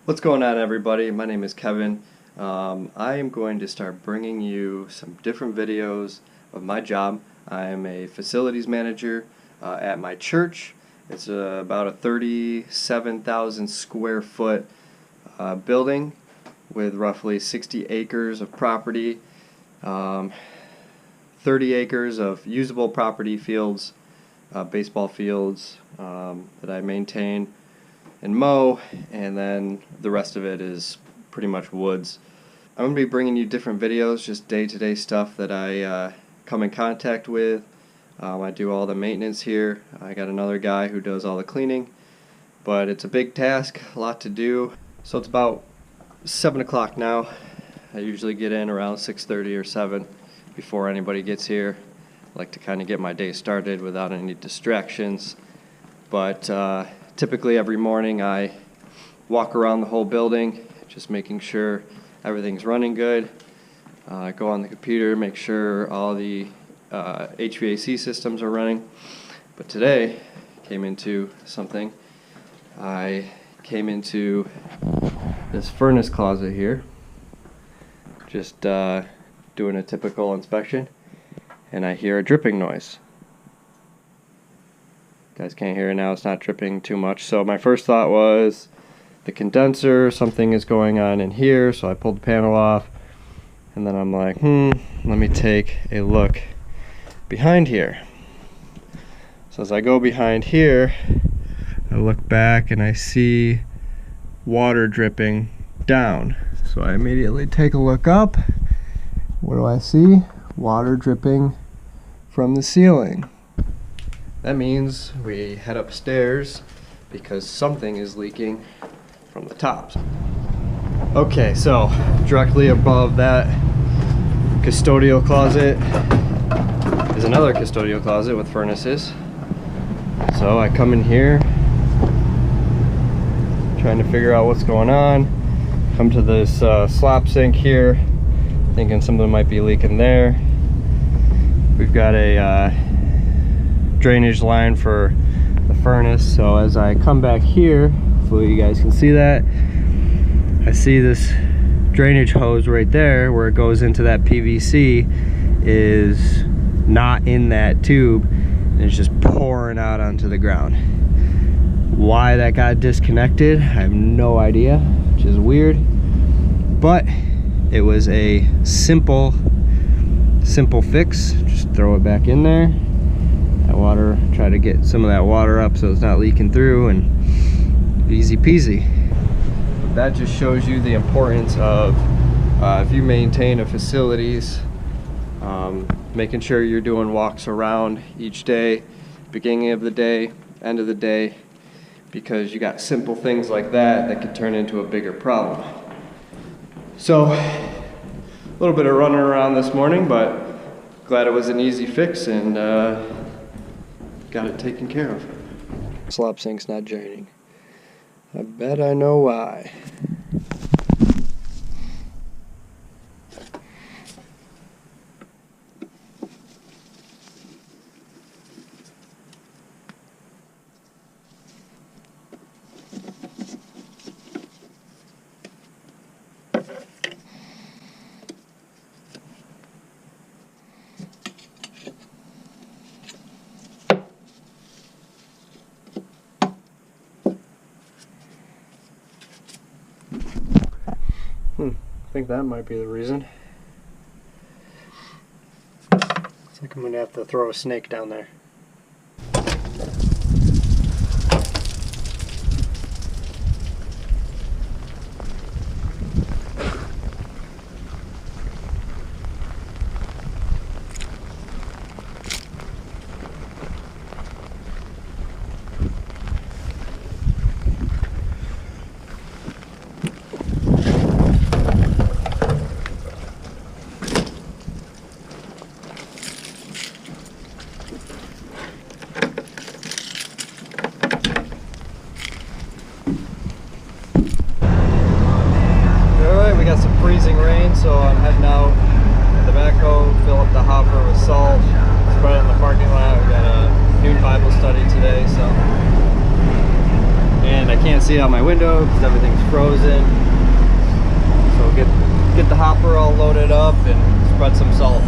What's going on, everybody? My name is Kevin. I am going to start bringing you some different videos of my job. I am a facilities manager at my church. It's about a 37,000 square foot building with roughly 60 acres of property, 30 acres of usable property fields, baseball fields that I maintain and mow, and then the rest of it is pretty much woods. I'm going to be bringing you different videos, just day-to-day stuff that I come in contact with. I do all the maintenance here. I got another guy who does all the cleaning, but it's a big task, a lot to do. So it's about 7 o'clock now. I usually get in around 6:30 or 7 before anybody gets here. I like to kind of get my day started without any distractions. But typically every morning I walk around the whole building, just making sure everything's running good. I go on the computer, make sure all the HVAC systems are running. But today came into something. I came into this furnace closet here, just doing a typical inspection, and I hear a dripping noise. Guys can't hear it now, it's not dripping too much. So my first thought was the condenser, something is going on in here, so I pulled the panel off, and then I'm like, let me take a look behind here. So as I go behind here, I look back and I see water dripping down. So I immediately take a look up. What do I see? Water dripping from the ceiling. That means we head upstairs because something is leaking from the tops. Okay, so directly above that custodial closet is another custodial closet with furnaces. So I come in here, trying to figure out what's going on. Come to this slop sink here, thinking something might be leaking there. We've got a drainage line for the furnace. So as I come back here, hopefully you guys can see that, I see this drainage hose right there where it goes into that PVC is not in that tube, and it's just pouring out onto the ground. Why that got disconnected, I have no idea, which is weird, but it was a simple fix. Just throw it back in there. That water, try to get some of that water up so it's not leaking through, and easy peasy. That just shows you the importance of if you maintain a facilities, making sure you're doing walks around each day, beginning of the day, end of the day, because you got simple things like that could turn into a bigger problem. So a little bit of running around this morning, but glad it was an easy fix and got it taken care of. Slop sink's not draining. I bet I know why. I think that might be the reason. Looks like I'm gonna have to throw a snake down there. Freezing rain, so I'm heading out with the backhoe, fill up the hopper with salt, spread it in the parking lot. We got a noon Bible study today, so and I can't see out my window because everything's frozen. So get the hopper all loaded up and spread some salt.